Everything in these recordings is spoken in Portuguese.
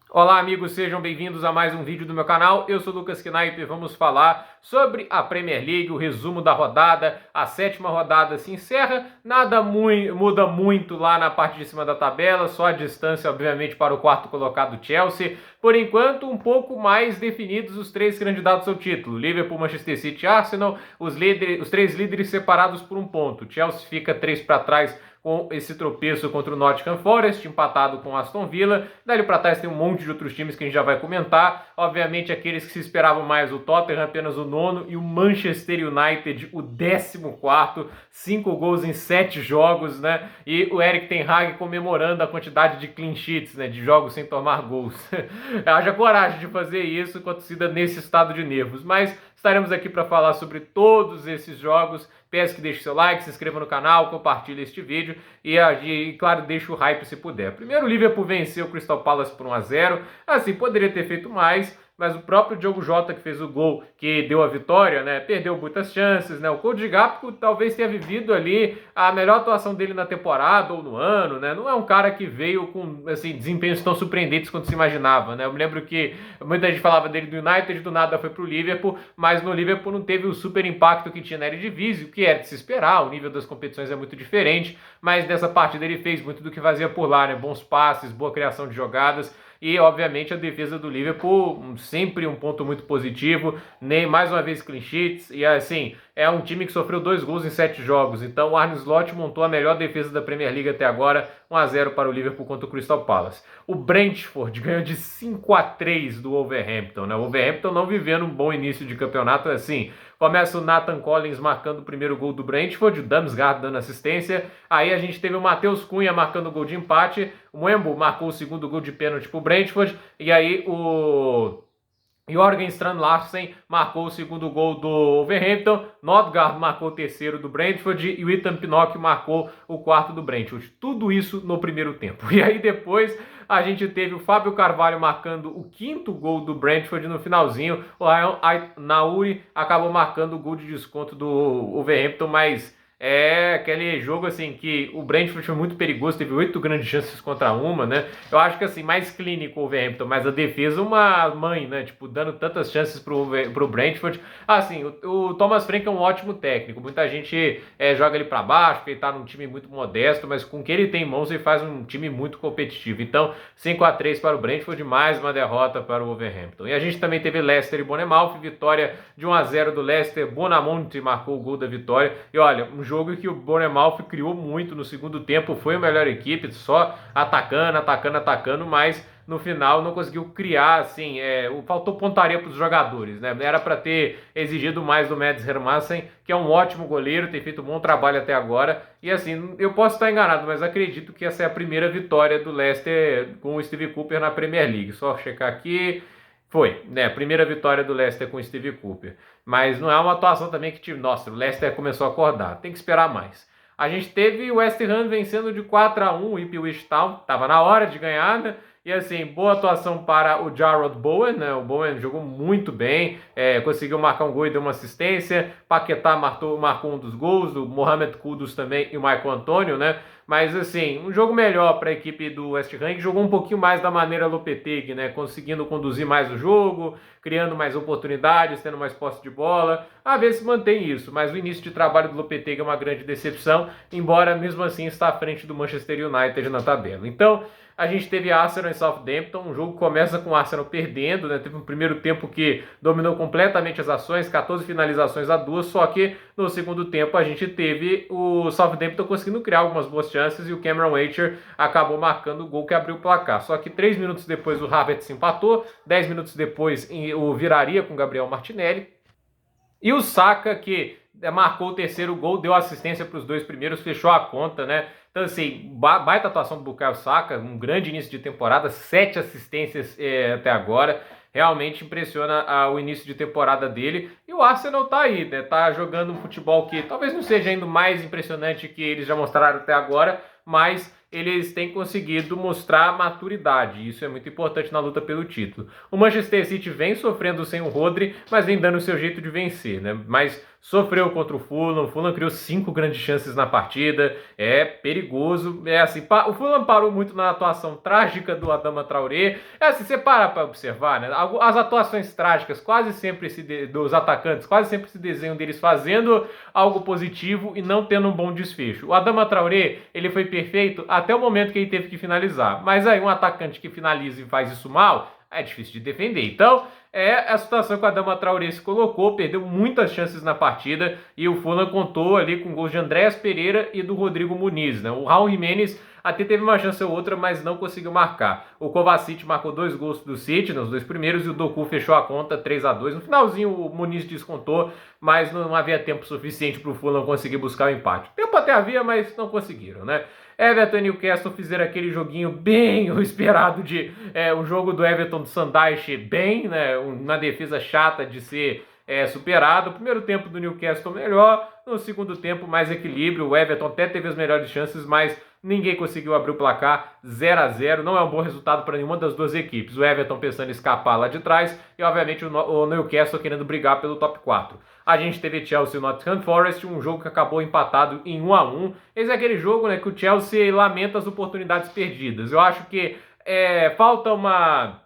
Olá amigos, sejam bem-vindos a mais um vídeo do meu canal. Eu sou Lucas Knaip e vamos falar sobre a Premier League, o resumo da rodada. A sétima rodada se encerra, nada muda muito lá na parte de cima da tabela, só a distância obviamente para o quarto colocado Chelsea. Por enquanto, um pouco mais definidos os três candidatos ao título. Liverpool, Manchester City e Arsenal, os três líderes separados por um ponto. Chelsea fica 3 para trás com esse tropeço contra o Nottingham Forest, empatado com o Aston Villa. Dali para trás tem um monte de outros times que a gente já vai comentar. Obviamente aqueles que se esperavam mais, o Tottenham apenas o nono e o Manchester United o 14º, 5 gols em 7 jogos, né? E o Erik ten Hag comemorando a quantidade de clean sheets, né? De jogos sem tomar gols. Haja coragem de fazer isso com a torcida nesse estado de nervos, mas estaremos aqui para falar sobre todos esses jogos. Peço que deixe seu like, se inscreva no canal, compartilhe este vídeo e claro, deixe o hype se puder. Primeiro, o Liverpool venceu o Crystal Palace por 1-0. Assim, poderia ter feito mais, mas o próprio Diogo Jota, que fez o gol que deu a vitória, né, perdeu muitas chances, né? O Cody Gakpo talvez tenha vivido ali a melhor atuação dele na temporada ou no ano, né? Não é um cara que veio com assim desempenhos tão surpreendentes quanto se imaginava, né? Eu me lembro que muita gente falava dele do United, do nada foi pro Liverpool, mas no Liverpool não teve o super impacto que tinha na Eredivisie, o que era de se esperar. O nível das competições é muito diferente, mas nessa partida ele fez muito do que fazia por lá, né? Bons passes, boa criação de jogadas. E, obviamente, a defesa do Liverpool sempre um ponto muito positivo, nem mais uma vez clean sheets, e assim, é um time que sofreu 2 gols em 7 jogos, então o Arne Slot montou a melhor defesa da Premier League até agora, 1-0 para o Liverpool contra o Crystal Palace. O Brentford ganhou de 5-3 do Wolverhampton, né? O Wolverhampton não vivendo um bom início de campeonato, assim, começa o Nathan Collins marcando o primeiro gol do Brentford, o Damsgaard dando assistência. Aí a gente teve o Matheus Cunha marcando o gol de empate. O Wembo marcou o segundo gol de pênalti para o Brentford. E aí o Jorgen Strand Larsen marcou o segundo gol do Wolverhampton, Nodgaard marcou o terceiro do Brentford e o Ethan Pinnock marcou o quarto do Brentford. Tudo isso no primeiro tempo. E aí depois a gente teve o Fábio Carvalho marcando o quinto gol do Brentford no finalzinho. O Ryan Nauri acabou marcando o gol de desconto do Wolverhampton, mas é aquele jogo assim que o Brentford foi muito perigoso, teve 8 grandes chances contra uma, né? Eu acho que assim, mais clínico o Wolverhampton, mas a defesa uma mãe, né? Tipo, dando tantas chances pro Brentford. Assim, o Thomas Frank é um ótimo técnico, muita gente joga ele para baixo, porque ele tá num time muito modesto, mas com o que ele tem em mãos ele faz um time muito competitivo. Então, 5-3 para o Brentford, mais uma derrota para o Wolverhampton. E a gente também teve Leicester e Bournemouth, vitória de 1-0 do Leicester, Bonamonte marcou o gol da vitória. E olha, um jogo que o Bournemouth criou muito no segundo tempo, foi a melhor equipe, só atacando, mas no final não conseguiu criar, assim, faltou pontaria para os jogadores, né? Era para ter exigido mais do Mads Hermansen, que é um ótimo goleiro, tem feito um bom trabalho até agora, e assim, eu posso estar enganado, mas acredito que essa é a primeira vitória do Leicester com o Steve Cooper na Premier League. Só checar aqui. Foi, né? Primeira vitória do Leicester com o Steve Cooper. Mas não é uma atuação também que, nossa, o Leicester começou a acordar. Tem que esperar mais. A gente teve o West Ham vencendo de 4-1 o Ipswich Town. Tava na hora de ganhar, né? E assim, boa atuação para o Jarrod Bowen, né? O Bowen jogou muito bem, conseguiu marcar um gol e deu uma assistência. Paquetá marcou um dos gols, o Mohamed Kudus também e o Michael Antônio, né? Mas assim, um jogo melhor para a equipe do West Ham, que jogou um pouquinho mais da maneira Lopetegui, né? Conseguindo conduzir mais o jogo, criando mais oportunidades, tendo mais posse de bola. A ver se mantém isso, mas o início de trabalho do Lopetegui é uma grande decepção, embora mesmo assim está à frente do Manchester United na tabela. Então, a gente teve Arsenal e Southampton, um jogo que começa com o Arsenal perdendo, né? Teve um primeiro tempo que dominou completamente as ações, 14 finalizações a 2, só que no segundo tempo a gente teve o Southampton conseguindo criar algumas boas chances e o Cameron Wacher acabou marcando o gol que abriu o placar. Só que 3 minutos depois o Havertz empatou, 10 minutos depois o viraria com o Gabriel Martinelli, e o Saka, que marcou o terceiro gol, deu assistência para os 2 primeiros, fechou a conta, né? Então, assim, baita atuação do Bukayo Saka, um grande início de temporada, 7 assistências até agora. Realmente impressiona o início de temporada dele. E o Arsenal tá aí, né? Tá jogando um futebol que talvez não seja ainda mais impressionante que eles já mostraram até agora, mas eles têm conseguido mostrar maturidade. Isso é muito importante na luta pelo título. O Manchester City vem sofrendo sem o Rodri, mas vem dando o seu jeito de vencer, né? Mas sofreu contra o Fulham criou 5 grandes chances na partida, é perigoso, é assim, o Fulham parou muito na atuação trágica do Adama Traoré, é assim, você para observar, né, as atuações trágicas quase sempre dos atacantes, quase sempre se desenham deles fazendo algo positivo e não tendo um bom desfecho. O Adama Traoré, ele foi perfeito até o momento que ele teve que finalizar, mas aí um atacante que finaliza e faz isso mal, é difícil de defender. Então, é a situação que o Adama Traoré se colocou, perdeu muitas chances na partida e o Fulham contou ali com gols de Andréas Pereira e do Rodrigo Muniz, né? O Raul Jimenez até teve uma chance ou outra, mas não conseguiu marcar. O Kovacic marcou 2 gols do City nos 2 primeiros e o Doku fechou a conta 3-2. No finalzinho o Muniz descontou, mas não havia tempo suficiente para o Fulham conseguir buscar o empate. Tempo até havia, mas não conseguiram, né? Everton e Newcastle fizeram aquele joguinho bem o esperado de o jogo do Everton do Sandaich bem, né? Uma defesa chata de ser superado. O primeiro tempo do Newcastle melhor, no segundo tempo mais equilíbrio. O Everton até teve as melhores chances, mas ninguém conseguiu abrir o placar. 0-0, não é um bom resultado para nenhuma das duas equipes. O Everton pensando em escapar lá de trás e obviamente o Newcastle querendo brigar pelo top 4. A gente teve Chelsea e Nottingham Forest, um jogo que acabou empatado em 1-1. Esse é aquele jogo, né, que o Chelsea lamenta as oportunidades perdidas. Eu acho que falta uma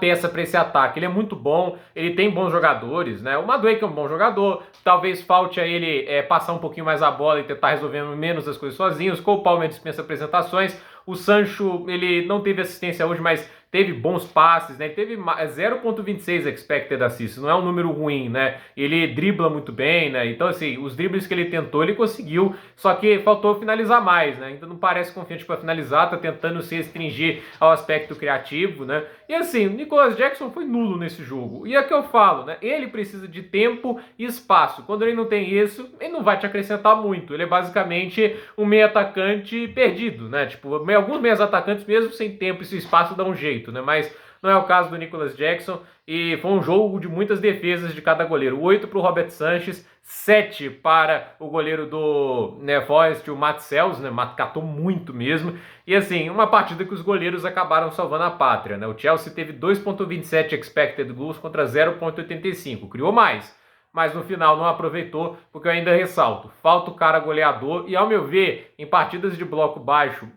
peça para esse ataque. Ele é muito bom, ele tem bons jogadores, né? O Madueke é um bom jogador, talvez falte a ele passar um pouquinho mais a bola e tentar resolver menos as coisas sozinho. O Cole Palmer dispensa apresentações. O Sancho, ele não teve assistência hoje, mas teve bons passes, né? Ele teve 0.26 expected assists, não é um número ruim, né? Ele dribla muito bem, né? Então, assim, os dribles que ele tentou, ele conseguiu, só que faltou finalizar mais, né? Ainda não parece confiante para finalizar, tá tentando se restringir ao aspecto criativo, né? E assim, o Nicholas Jackson foi nulo nesse jogo. E é o que eu falo, né? Ele precisa de tempo e espaço. Quando ele não tem isso, ele não vai te acrescentar muito. Ele é basicamente um meio atacante perdido, né? Tipo, alguns meios atacantes, mesmo sem tempo e sem espaço, dão um jeito, né? Mas não é o caso do Nicholas Jackson e foi um jogo de muitas defesas de cada goleiro. 8 para o Robert Sanchez, 7 para o goleiro do Forest, o Matt Sells, né? Catou muito mesmo. E assim, uma partida que os goleiros acabaram salvando a pátria, né? O Chelsea teve 2.27 expected goals contra 0.85, criou mais, mas no final não aproveitou, porque eu ainda ressalto, falta o cara goleador, e ao meu ver, em partidas de bloco baixo,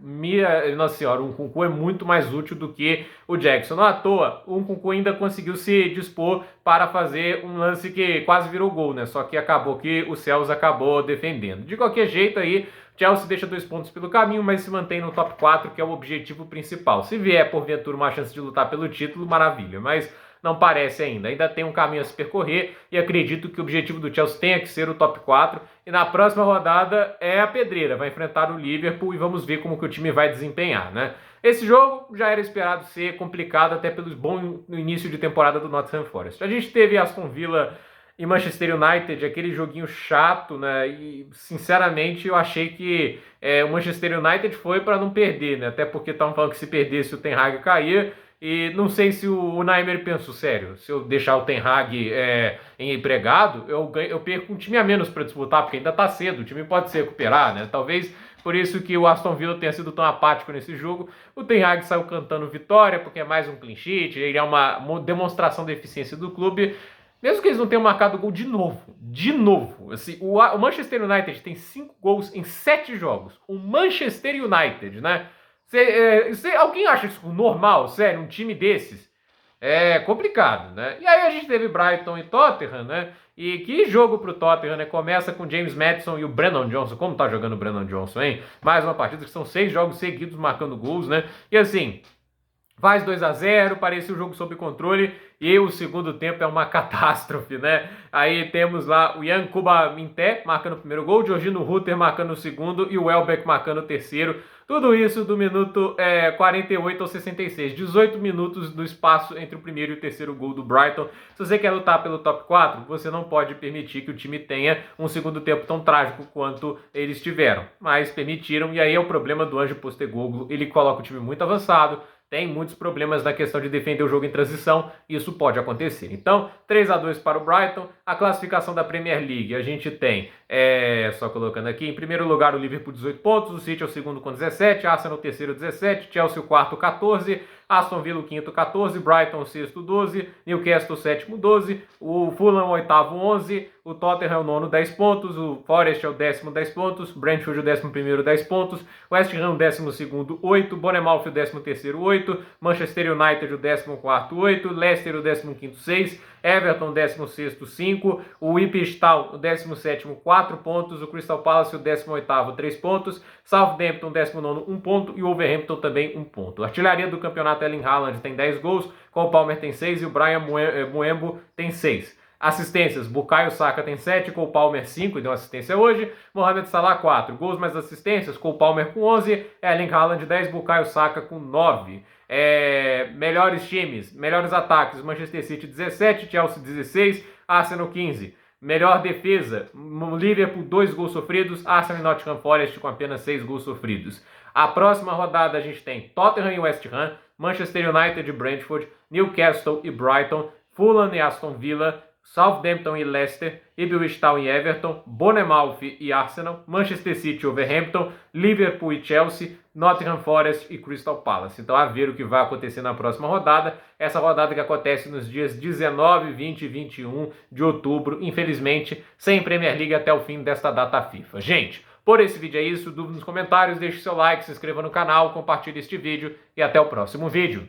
nossa senhora, o Nkunku é muito mais útil do que o Jackson. Não à toa, o Nkunku ainda conseguiu se dispor para fazer um lance que quase virou gol, né? Só que acabou que o Celso acabou defendendo. De qualquer jeito aí, Chelsea deixa 2 pontos pelo caminho, mas se mantém no top 4, que é o objetivo principal. Se vier, porventura, uma chance de lutar pelo título, maravilha, mas não parece ainda. Ainda tem um caminho a se percorrer e acredito que o objetivo do Chelsea tenha que ser o top 4. E na próxima rodada é a pedreira, vai enfrentar o Liverpool e vamos ver como que o time vai desempenhar, né? Esse jogo já era esperado ser complicado até pelo bom início de temporada do Nottingham Forest. A gente teve Aston Villa e Manchester United, aquele joguinho chato, né? E sinceramente eu achei que o Manchester United foi para não perder, né? Até porque estavam falando que se perdesse o Ten Hag caía. E não sei se o Naimer pensou, sério, se eu deixar o Ten Hag empregado, eu perco um time a menos para disputar, porque ainda está cedo, o time pode se recuperar, né? Talvez por isso que o Aston Villa tenha sido tão apático nesse jogo. O Ten Hag saiu cantando vitória, porque é mais um clean sheet, ele é uma demonstração da eficiência do clube. Mesmo que eles não tenham marcado gol de novo. Assim, o Manchester United tem 5 gols em 7 jogos. O Manchester United, né? Alguém acha isso normal, sério, um time desses? É complicado, né? E aí a gente teve Brighton e Tottenham, né? E que jogo pro Tottenham, né? Começa com James Maddison e o Brennan Johnson. Como tá jogando o Brennan Johnson, hein? Mais uma partida que são 6 jogos seguidos marcando gols, né? E assim, faz 2-0, parece o jogo sob controle e o segundo tempo é uma catástrofe, né? Aí temos lá o Yankuba Minté marcando o primeiro gol, o Georgino Rutter marcando o segundo e o Welbeck marcando o terceiro. Tudo isso do minuto 48 ao 66. 18 minutos do espaço entre o primeiro e o terceiro gol do Brighton. Se você quer lutar pelo top 4, você não pode permitir que o time tenha um segundo tempo tão trágico quanto eles tiveram. Mas permitiram, e aí é o problema do Ange Postecoglou. Ele coloca o time muito avançado, tem muitos problemas na questão de defender o jogo em transição, e isso pode acontecer. Então, 3-2 para o Brighton. A classificação da Premier League, a gente tem, só colocando aqui, em primeiro lugar o Liverpool 18 pontos, o City é o segundo com 17, Arsenal o terceiro 17, Chelsea o quarto 14, Aston Villa o quinto 14, Brighton o sexto 12, Newcastle o sétimo 12, o Fulham o oitavo 11, o Tottenham é o nono 10 pontos, o Forest é o décimo 10 pontos, Brentford o décimo primeiro 10 pontos, West Ham o décimo segundo 8, Bournemouth o décimo terceiro 8, Manchester United o décimo quarto 8, Leicester o décimo quinto 6, Everton o décimo sexto 5, o Ipswich Town o décimo sétimo 4 pontos, o Crystal Palace o décimo oitavo 3 pontos, Southampton o décimo nono 1 ponto e o Wolverhampton também 1 ponto. A artilharia do campeonato, Erling Haaland tem 10 gols, Cole Palmer tem 6 e o Brian Mbeumo tem 6. Assistências, Bukayo Saka tem 7, Cole Palmer 5 e deu assistência hoje, Mohamed Salah 4. Gols mais assistências, Cole Palmer com 11, Erling Haaland 10, Bukayo Saka com 9. Melhores times, melhores ataques, Manchester City 17, Chelsea 16, Arsenal 15. Melhor defesa, Liverpool 2 gols sofridos, Arsenal e Nottingham Forest com apenas 6 gols sofridos. A próxima rodada a gente tem Tottenham e West Ham, Manchester United e Brentford, Newcastle e Brighton, Fulham e Aston Villa, Southampton e Leicester, Ipswich Town e Everton, Bournemouth e Arsenal, Manchester City e Wolverhampton, Liverpool e Chelsea, Nottingham Forest e Crystal Palace. Então, a ver o que vai acontecer na próxima rodada. Essa rodada que acontece nos dias 19, 20 e 21 de outubro, infelizmente, sem Premier League até o fim desta data FIFA. Gente, por esse vídeo é isso. Dúvida nos comentários, deixe seu like, se inscreva no canal, compartilhe este vídeo e até o próximo vídeo.